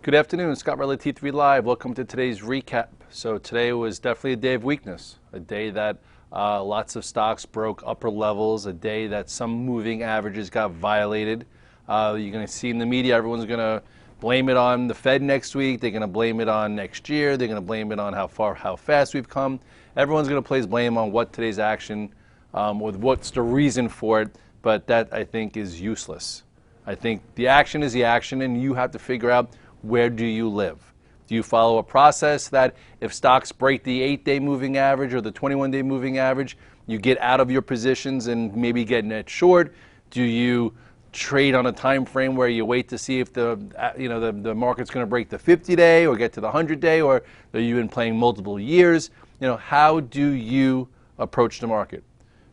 Good afternoon, Scott Redler, T3 Live. Welcome to today's recap. So today was definitely a day of weakness, a day that lots of stocks broke upper levels, a day that some moving averages got violated. You're going to see in the media, everyone's going to blame it on the Fed next week. They're going to blame it on next year. They're going to blame it on how fast we've come. Everyone's going to place blame on what today's action, with what's the reason for it. But that, I think, is useless. I think the action is the action, and you have to figure out, where do you live? Do you follow a process that if stocks break the 8-day moving average or the 21-day moving average, you get out of your positions and maybe get net short? Do you trade on a time frame where you wait to see if the market's going to break the 50-day or get to the 100-day, or are you been playing multiple years? How do you approach the market?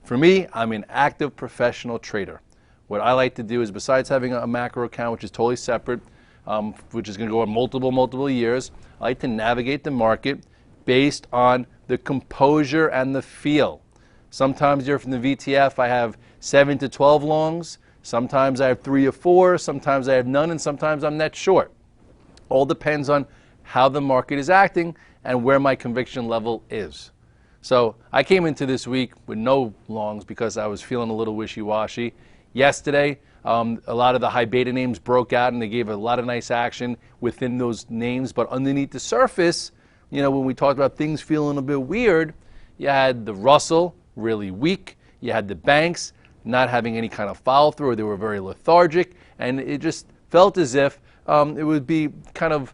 For me, I'm an active professional trader. What I like to do is, besides having a macro account, which is totally separate, which is going to go on multiple years, I like to navigate the market based on the composure and the feel. Sometimes you're from the VTF, I have 7 to 12 longs. Sometimes I have 3 or 4. Sometimes I have none, and sometimes I'm net short. All depends on how the market is acting and where my conviction level is. So I came into this week with no longs because I was feeling a little wishy-washy. Yesterday, a lot of the high beta names broke out and they gave a lot of nice action within those names. But underneath the surface, when we talked about things feeling a bit weird, you had the Russell really weak. You had the banks not having any kind of follow through, or they were very lethargic. And it just felt as if it would be kind of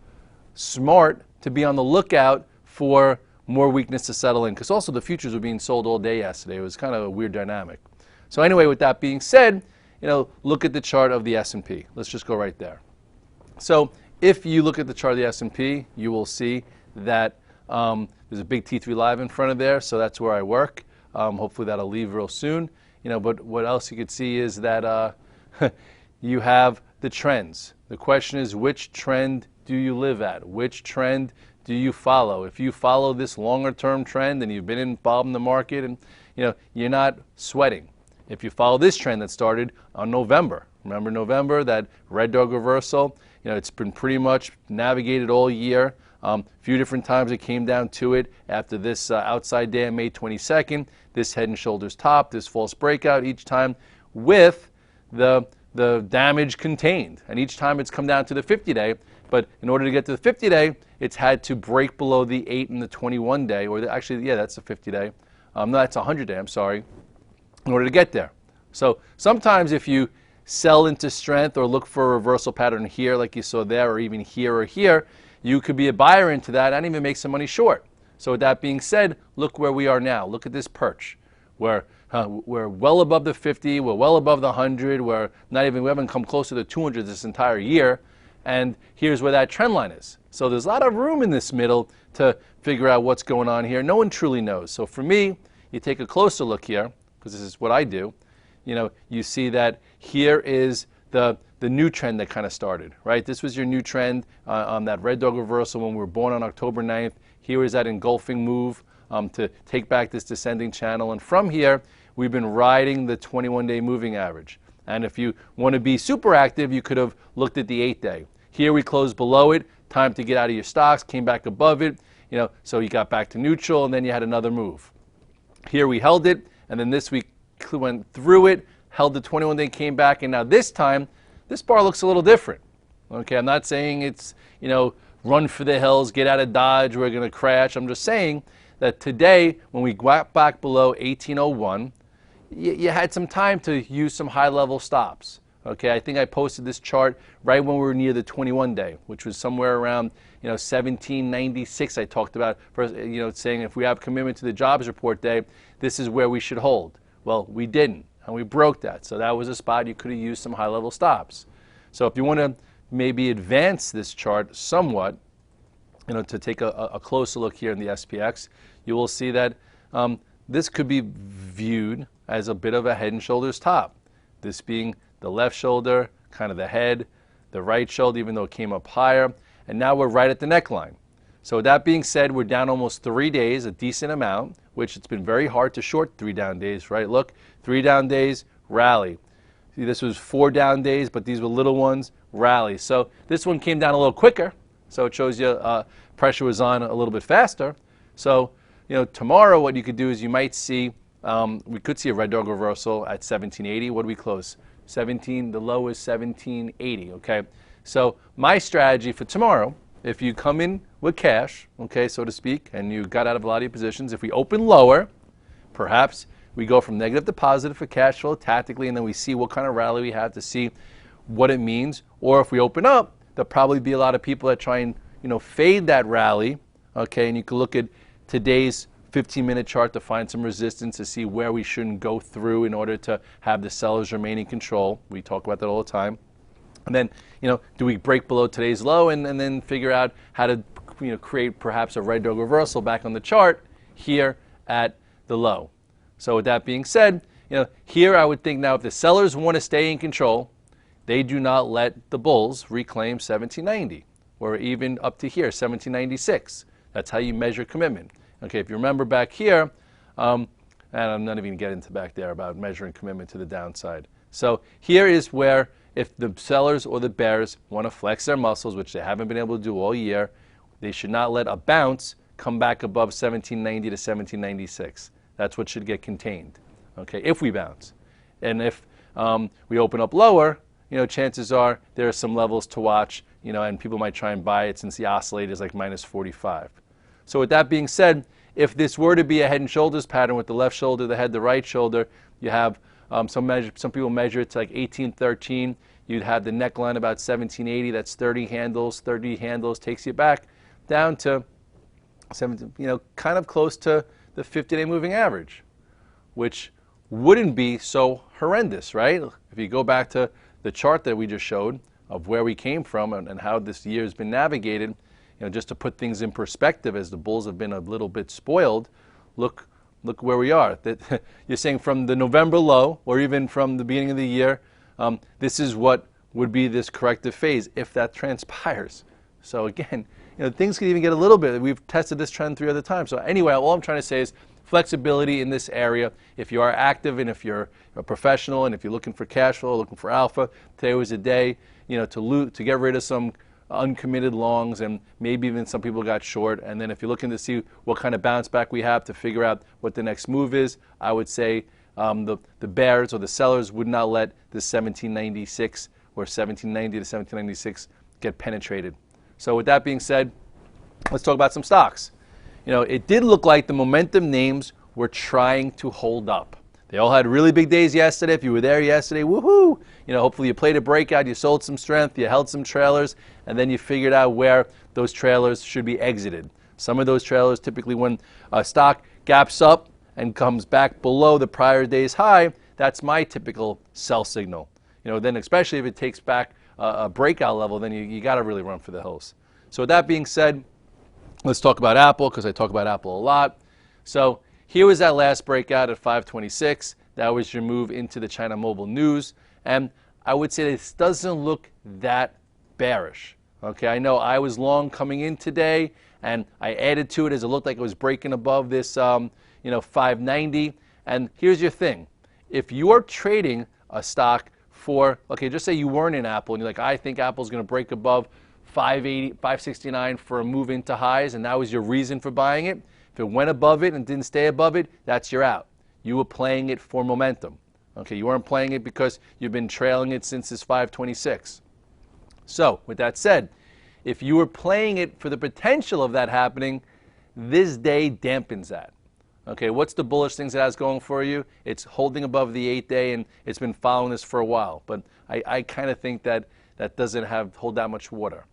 smart to be on the lookout for more weakness to settle in, because also the futures were being sold all day yesterday. It was kind of a weird dynamic. So anyway, with that being said, look at the chart of the S&P. Let's just go right there. So if you look at the chart of the S&P, you will see that there's a big T3 Live in front of there, so that's where I work. Hopefully that'll leave real soon. But what else you could see is that you have the trends. The question is, which trend do you live at? Which trend do you follow? If you follow this longer term trend and you've been involved in the market and you're not sweating. If you follow this trend that started on November, remember November, that red dog reversal, it's been pretty much navigated all year. A few different times it came down to it after this outside day on May 22nd, this head and shoulders top, this false breakout, each time with the damage contained. And each time it's come down to the 50-day, but in order to get to the 50-day, it's had to break below the 8 and the 21-day, or that's the 50-day. No, that's a 100-day, I'm sorry, in order to get there. So sometimes if you sell into strength or look for a reversal pattern here like you saw there, or even here or here, you could be a buyer into that and even make some money short. So with that being said, look where we are now. Look at this perch. We're well above the 50, we're well above the 100, we haven't come close to the 200 this entire year, and here's where that trend line is. So there's a lot of room in this middle to figure out what's going on here. No one truly knows. So for me, you take a closer look here, because this is what I do. You see that here is the new trend that kind of started, right? This was your new trend on that red dog reversal when we were born on October 9th. Here is that engulfing move to take back this descending channel. And from here, we've been riding the 21-day moving average. And if you want to be super active, you could have looked at the 8-day. Here we closed below it. Time to get out of your stocks, came back above it. So you got back to neutral, and then you had another move. Here we held it, and then this week went through it, held the 21-day, came back, and now this time, this bar looks a little different. Okay, I'm not saying it's, run for the hills, get out of Dodge, we're going to crash. I'm just saying that today, when we got back below 1801, you had some time to use some high-level stops. Okay, I think I posted this chart right when we were near the 21-day, which was somewhere around 1796. I talked about first, saying if we have commitment to the jobs report day, this is where we should hold. Well, we didn't, and we broke that. So that was a spot you could have used some high-level stops. So if you want to maybe advance this chart somewhat, to take a closer look here in the SPX, you will see that this could be viewed as a bit of a head and shoulders top. This being the left shoulder, kind of the head, the right shoulder, even though it came up higher, and now we're right at the neckline. So with that being said, we're down almost 3 days, a decent amount, which it's been very hard to short 3 down days, right? Look, 3 down days, rally. See, this was 4 down days, but these were little ones, rally. So this one came down a little quicker, So it shows you pressure was on a little bit faster. So, tomorrow what you could do is you might see, we could see a red dog reversal at 1780. What do we close? The low is 1780, okay? So my strategy for tomorrow, if you come in with cash, okay, so to speak, and you got out of a lot of your positions, if we open lower, perhaps we go from negative to positive for cash flow tactically, and then we see what kind of rally we have to see what it means. Or if we open up, there'll probably be a lot of people that try and fade that rally, okay, and you can look at today's 15-minute chart to find some resistance to see where we shouldn't go through in order to have the sellers remain in control. We talk about that all the time. And then, do we break below today's low and then figure out how to create perhaps a red dog reversal back on the chart here at the low. So with that being said, here I would think now if the sellers want to stay in control, they do not let the bulls reclaim 1790 or even up to here, 1796. That's how you measure commitment. Okay, if you remember back here, and I'm not even getting into back there about measuring commitment to the downside. So here is where if the sellers or the bears want to flex their muscles, which they haven't been able to do all year, they should not let a bounce come back above 1790 to 1796. That's what should get contained, okay, if we bounce. And if we open up lower, chances are there are some levels to watch, and people might try and buy it since the oscillator is like minus 45. So with that being said, if this were to be a head and shoulders pattern with the left shoulder, the head, the right shoulder, you have some people measure it to like 1813. You'd have the neckline about 1780. That's 30 handles. 30 handles takes you back down to 17, kind of close to the 50-day moving average, which wouldn't be so horrendous, right? If you go back to the chart that we just showed of where we came from and how this year has been navigated, just to put things in perspective, as the bulls have been a little bit spoiled, look where we are. That you're saying from the November low, or even from the beginning of the year, this is what would be this corrective phase if that transpires. So again, things can even get a little bit. We've tested this trend 3 other times. So anyway, all I'm trying to say is flexibility in this area. If you are active and if you're a professional and if you're looking for cash flow, looking for alpha, today was a day, to get rid of some uncommitted longs, and maybe even some people got short. And then if you're looking to see what kind of bounce back we have to figure out what the next move is, I would say the bears or the sellers would not let the 1796 or 1790 to 1796 get penetrated. So with that being said, let's talk about some stocks. It did look like the momentum names were trying to hold up. They all had really big days yesterday. If you were there yesterday, woohoo! Hopefully you played a breakout, you sold some strength, you held some trailers, and then you figured out where those trailers should be exited. Some of those trailers, typically when a stock gaps up and comes back below the prior day's high, that's my typical sell signal. Then especially if it takes back a breakout level, then you got to really run for the hills. So with that being said, let's talk about Apple, because I talk about Apple a lot. So here was that last breakout at 526. That was your move into the China Mobile News. And I would say this doesn't look that bearish. Okay, I know I was long coming in today, and I added to it as it looked like it was breaking above this, 590. And here's your thing. If you are trading a stock for, okay, just say you weren't in Apple, and you're like, I think Apple's going to break above 580, 569 for a move into highs, and that was your reason for buying it. If it went above it and didn't stay above it, that's your out. You were playing it for momentum. Okay, you weren't playing it because you've been trailing it since this 526. So, with that said, if you were playing it for the potential of that happening, this day dampens that. Okay, what's the bullish things it has going for you? It's holding above the 8-day, and it's been following this for a while. But I kind of think that doesn't hold that much water.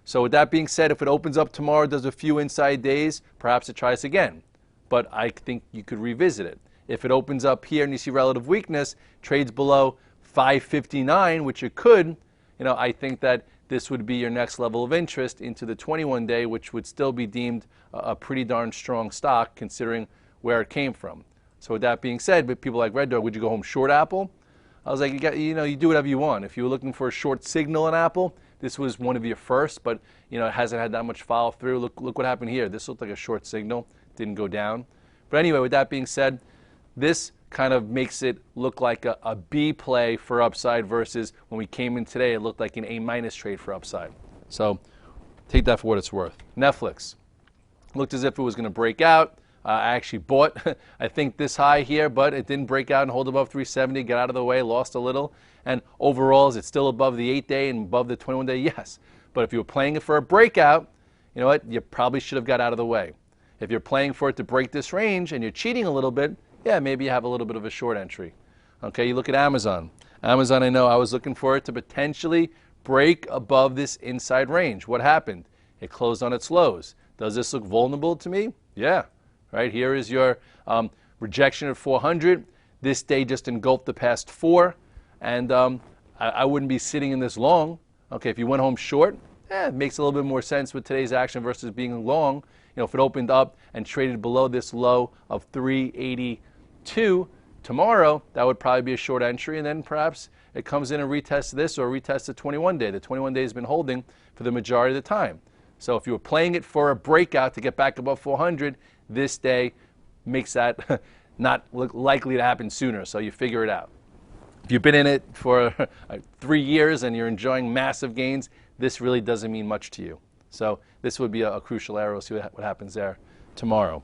So with that being said, if it opens up tomorrow, does a few inside days, perhaps it tries again. But I think you could revisit it. If it opens up here and you see relative weakness, trades below 559, which it could, I think that this would be your next level of interest into the 21-day, which would still be deemed a pretty darn strong stock considering where it came from. So with that being said, but people like Red Dog, would you go home short Apple? I was like, you do whatever you want. If you were looking for a short signal in Apple, this was one of your first, but it hasn't had that much follow through. Look what happened here. This looked like a short signal, didn't go down. But anyway, with that being said, this kind of makes it look like a B play for upside versus when we came in today, it looked like an A- trade for upside. So take that for what it's worth. Netflix looked as if it was going to break out. I actually bought, I think, this high here, but it didn't break out and hold above 370, got out of the way, lost a little. And overall, is it still above the 8-day and above the 21-day? Yes. But if you were playing it for a breakout, you know what? You probably should have got out of the way. If you're playing for it to break this range and you're cheating a little bit, yeah, maybe you have a little bit of a short entry. Okay, you look at Amazon. Amazon, I know I was looking for it to potentially break above this inside range. What happened? It closed on its lows. Does this look vulnerable to me? Yeah. Right here is your rejection at 400. This day just engulfed the past 4, and I wouldn't be sitting in this long. Okay, if you went home short, it makes a little bit more sense with today's action versus being long. You know, if it opened up and traded below this low of 382 tomorrow, that would probably be a short entry, and then perhaps it comes in and retests this or retests the 21-day. The 21-day has been holding for the majority of the time. So if you were playing it for a breakout to get back above 400, this day makes that not look likely to happen sooner, so you figure it out. If you've been in it for 3 years and you're enjoying massive gains, this really doesn't mean much to you. So this would be a crucial area. We'll see what happens there tomorrow.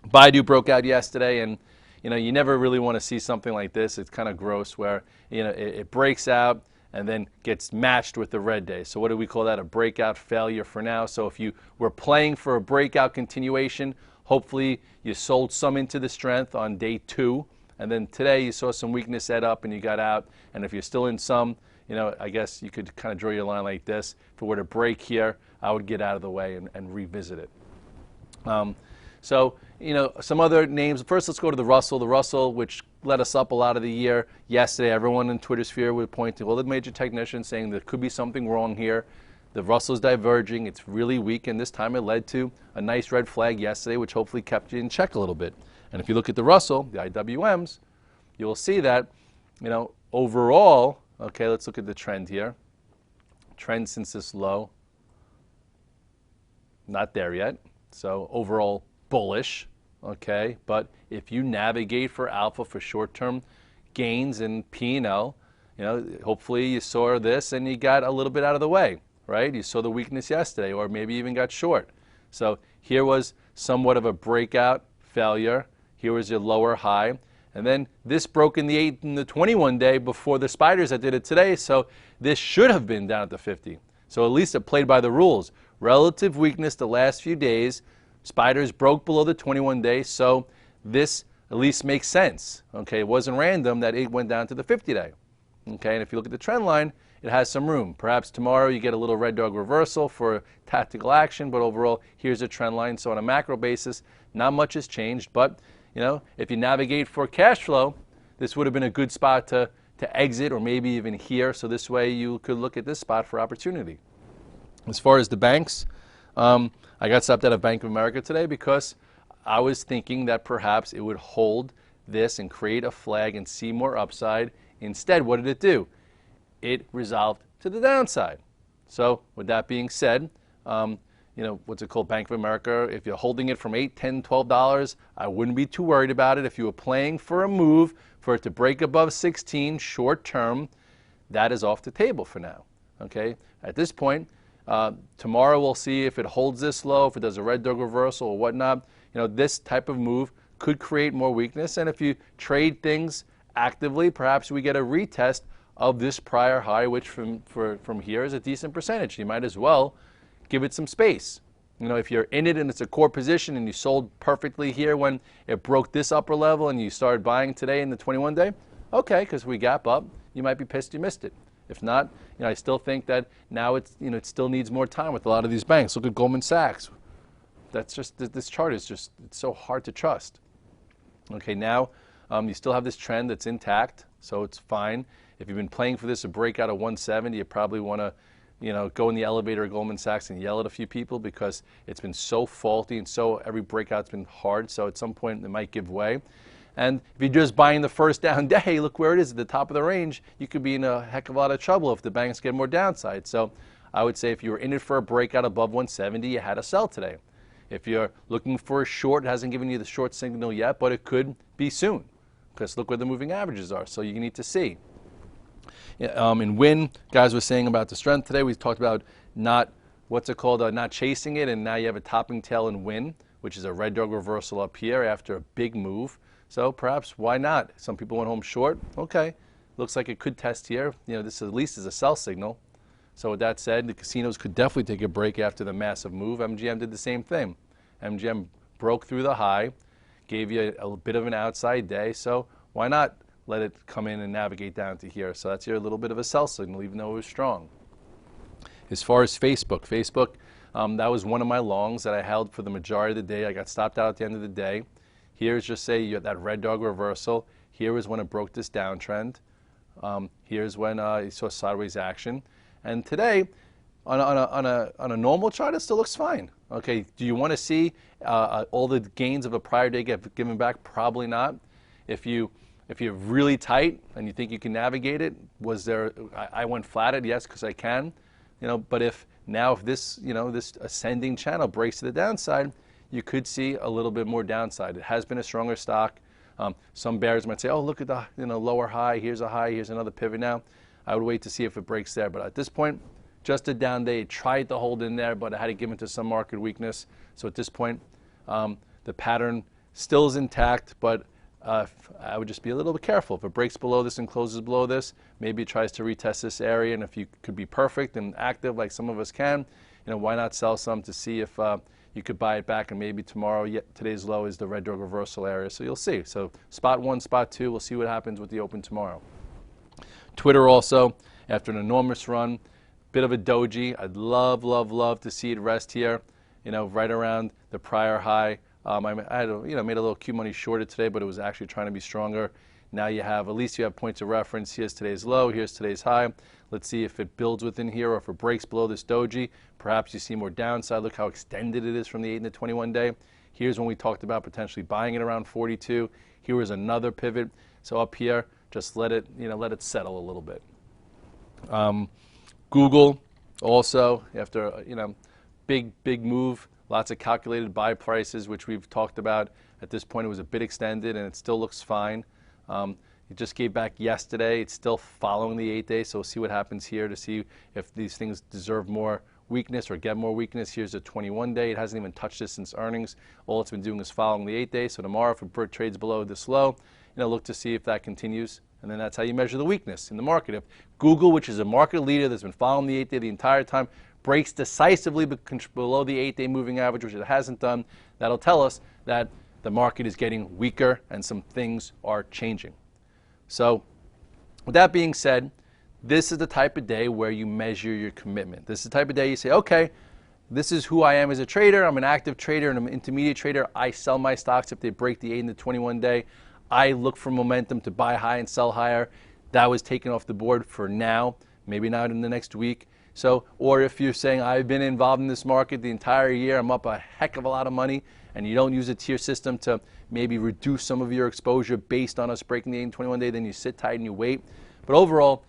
Baidu broke out yesterday, and you know, you never really want to see something like this. It's kind of gross where, you know, it breaks out and then gets matched with the red day. So what do we call that? A breakout failure for now. So if you were playing for a breakout continuation, hopefully you sold some into the strength on day 2, and then today you saw some weakness set up and you got out. And if you're still in some, you know, I guess you could kind of draw your line like this. If it were to break here, I would get out of the way and revisit it. So, you know, some other names. First, let's go to the Russell. The Russell, which led us up a lot of the year. Yesterday, everyone in Twitter sphere would point to all the major technicians saying there could be something wrong here. The Russell's diverging. It's really weak, and this time it led to a nice red flag yesterday, which hopefully kept you in check a little bit. And if you look at the Russell, the IWMs, you will see that, you know, overall, okay, let's look at the trend here. Trend since this low, not there yet. So overall bullish, okay? But if you navigate for alpha for short-term gains in P&L, you know, hopefully you saw this and you got a little bit out of the way, right? You saw the weakness yesterday, or maybe even got short. So here was somewhat of a breakout failure. Here was your lower high. And then this broke in the 8 and the 21-day before the spiders that did it today. So this should have been down at the 50. So at least it played by the rules. Relative weakness the last few days. Spiders broke below the 21-day. So this at least makes sense. Okay, it wasn't random that it went down to the 50-day. Okay, and if you look at the trend line, it has some room. Perhaps tomorrow you get a little red dog reversal for tactical action, but overall, here's a trend line. So on a macro basis, not much has changed. But, you know, if you navigate for cash flow, this would have been a good spot to exit, or maybe even here. So this way you could look at this spot for opportunity. As far as the banks, I got stopped out of Bank of America today because I was thinking that perhaps it would hold this and create a flag and see more upside. Instead, what did it do? It resolved to the downside. So with that being said, you know, what's it called, Bank of America, if you're holding it from $8, $10, $12, I wouldn't be too worried about it. If you were playing for a move for it to break above 16 short term, that is off the table for now. Okay, at this point, tomorrow we'll see if it holds this low, if it does a red dog reversal or whatnot. You know, this type of move could create more weakness, and if you trade things actively, perhaps we get a retest of this prior high, which from here is a decent percentage. You might as well give it some space. You know, if you're in it and it's a core position and you sold perfectly here when it broke this upper level and you started buying today in the 21-day, okay, because we gap up, you might be pissed you missed it. If not, you know, I still think that now it's, you know, it still needs more time with a lot of these banks. Look at Goldman Sachs. That's just, this chart is just, it's so hard to trust. Okay, now you still have this trend that's intact, so it's fine. If you've been playing for this, a breakout of 170, you probably want to, you know, go in the elevator at Goldman Sachs and yell at a few people because it's been so faulty and so every breakout's been hard. So at some point it might give way. And if you're just buying the first down day, look where it is at the top of the range. You could be in a heck of a lot of trouble if the banks get more downside. So I would say if you were in it for a breakout above 170, you had to sell today. If you're looking for a short, it hasn't given you the short signal yet, but it could be soon because look where the moving averages are. So you need to see. In Win, guys were saying about the strength today. We talked about not what's it called, not chasing it, and now you have a topping tail and win, which is a red dog reversal up here after a big move. So perhaps why not? Some people went home short. Okay, looks like it could test here. This at least is a sell signal. So with that said, the casinos could definitely take a break after the massive move. MGM did the same thing. MGM broke through the high, gave you a bit of an outside day. So why not let it come in and navigate down to here? So that's your little bit of a sell signal, even though it was strong. As far as Facebook, that was one of my longs that I held for the majority of the day. I got stopped out at the end of the day. Here's just say you had that red dog reversal. Here is when it broke this downtrend. Here's when you saw sideways action. And today, on a normal chart, it still looks fine. Okay, do you want to see all the gains of a prior day get given back? Probably not. If you're really tight and you think you can navigate it, I went flatted, yes, because I can. But if this this ascending channel breaks to the downside, you could see a little bit more downside. It has been a stronger stock. Some bears might say, oh, look at the lower high, here's another pivot now. I would wait to see if it breaks there. But at this point, just a down day. It tried to hold in there, but it had to give into some market weakness. So at this point, the pattern still is intact, but I would just be a little bit careful. If it breaks below this and closes below this, maybe it tries to retest this area. And if you could be perfect and active like some of us can, why not sell some to see if you could buy it back, and maybe tomorrow, today's low is the red dog reversal area. So you'll see. So spot 1, spot 2, we'll see what happens with the open tomorrow. Twitter also, after an enormous run, bit of a doji. I'd love to see it rest here, right around the prior high. I made a little Q money shorted today, but it was actually trying to be stronger. Now at least you have points of reference. Here's today's low, here's today's high. Let's see if it builds within here or if it breaks below this doji. Perhaps you see more downside. Look how extended it is from the 8 and the 21 day. Here's when we talked about potentially buying it around 42. Here is another pivot. So up here, just let it settle a little bit. Google also, after big move, lots of calculated buy prices, which we've talked about. At this point, it was a bit extended, and it still looks fine. It just gave back yesterday. It's still following the 8 day, so we'll see what happens here to see if these things deserve more weakness or get more weakness. Here's the 21 day. It hasn't even touched this since earnings. All it's been doing is following the 8 day. So tomorrow, if it trades below this low, look to see if that continues. And then that's how you measure the weakness in the market. If Google, which is a market leader that's been following the 8 day the entire time, breaks decisively below the 8 day moving average, which it hasn't done, that'll tell us that the market is getting weaker and some things are changing. So with that being said, this is the type of day where you measure your commitment. This is the type of day you say, okay, this is who I am as a trader. I'm an active trader and I'm an intermediate trader. I sell my stocks if they break the 8 and the 21 day. I look for momentum to buy high and sell higher. That was taken off the board for now, maybe not in the next week. So, or if you're saying I've been involved in this market the entire year, I'm up a heck of a lot of money, and you don't use a tier system to maybe reduce some of your exposure based on us breaking the 8 and 21 day, then you sit tight and you wait. But overall,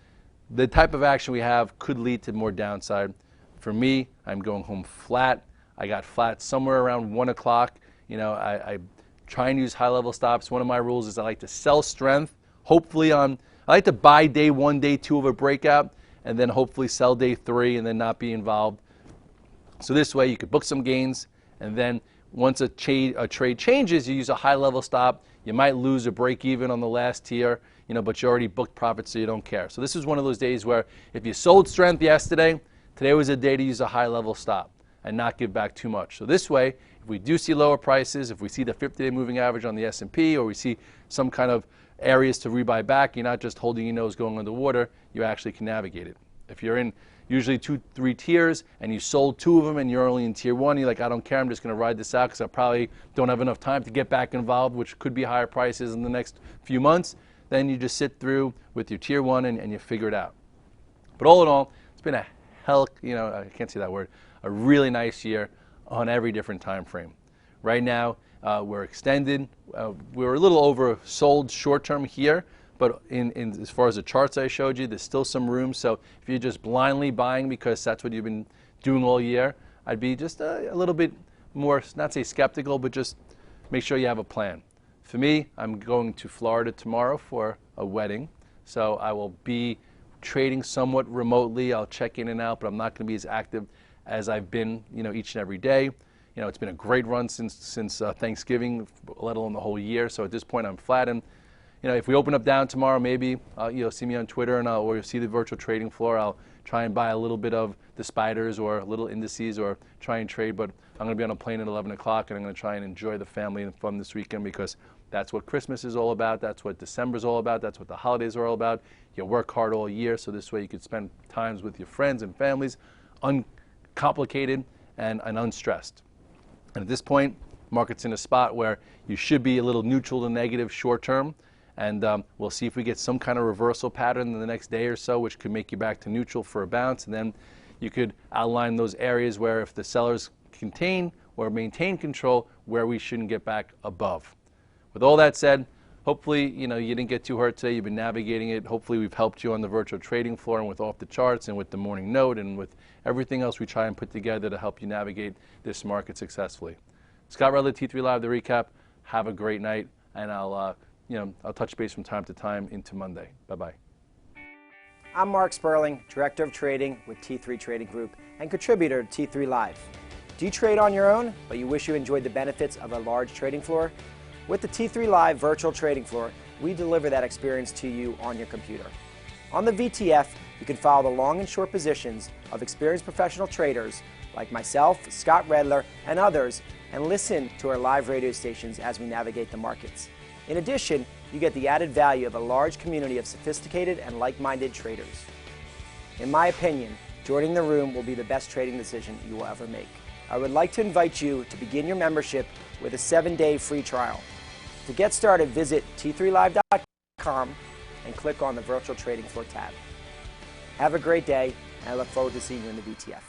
the type of action we have could lead to more downside. For me, I'm going home flat. I got flat somewhere around 1 o'clock. I try and use high-level stops. One of my rules is I like to sell strength. I like to buy day 1, day 2 of a breakout, and then hopefully sell day 3 and then not be involved. So this way you could book some gains, and then once a trade changes, you use a high-level stop. You might lose or break even on the last tier, but you already booked profits, so you don't care. So this is one of those days where if you sold strength yesterday, today was a day to use a high-level stop and not give back too much. So this way, if we do see lower prices, if we see the 50-day moving average on the S&P, or we see some kind of areas to rebuy back, you're not just holding your nose going underwater, you actually can navigate it. If you're in usually 2-3 tiers and you sold 2 of them and you're only in tier 1, you're like, I don't care, I'm just going to ride this out because I probably don't have enough time to get back involved, which could be higher prices in the next few months, then you just sit through with your tier 1 and you figure it out. But all in all, it's been I can't say that word, a really nice year on every different time frame. Right now, we're extended. We're a little oversold short term here, but in as far as the charts I showed you, there's still some room. So if you're just blindly buying because that's what you've been doing all year, I'd be just a little bit more, not say skeptical, but just make sure you have a plan. For me, I'm going to Florida tomorrow for a wedding, so I will be trading somewhat remotely. I'll check in and out, but I'm not going to be as active as I've been, each and every day. It's been a great run since Thanksgiving, let alone the whole year. So at this point, I'm flattened. If we open up down tomorrow, maybe you'll see me on Twitter or you'll see the virtual trading floor. I'll try and buy a little bit of the spiders or little indices or try and trade. But I'm going to be on a plane at 11 o'clock, and I'm going to try and enjoy the family and fun this weekend, because that's what Christmas is all about. That's what December is all about. That's what the holidays are all about. You work hard all year, so this way you could spend times with your friends and families, uncomplicated and unstressed. And at this point, market's in a spot where you should be a little neutral to negative short term. And we'll see if we get some kind of reversal pattern in the next day or so, which could make you back to neutral for a bounce. And then you could outline those areas where, if the sellers contain or maintain control, where we shouldn't get back above. With all that said, hopefully you didn't get too hurt today. You've been navigating it. Hopefully we've helped you on the virtual trading floor and with off the charts and with the morning note and with everything else we try and put together to help you navigate this market successfully. Scott Redler, T3 Live, the recap. Have a great night, and I'll touch base from time to time into Monday. Bye-bye. I'm Mark Sperling, Director of Trading with T3 Trading Group and contributor to T3 Live. Do you trade on your own, but you wish you enjoyed the benefits of a large trading floor? With the T3 Live virtual trading floor, we deliver that experience to you on your computer. On the VTF, you can follow the long and short positions of experienced professional traders like myself, Scott Redler, and others, and listen to our live radio stations as we navigate the markets. In addition, you get the added value of a large community of sophisticated and like-minded traders. In my opinion, joining the room will be the best trading decision you will ever make. I would like to invite you to begin your membership with a 7-day free trial. To get started, visit t3live.com and click on the Virtual Trading Floor tab. Have a great day, and I look forward to seeing you in the VTF.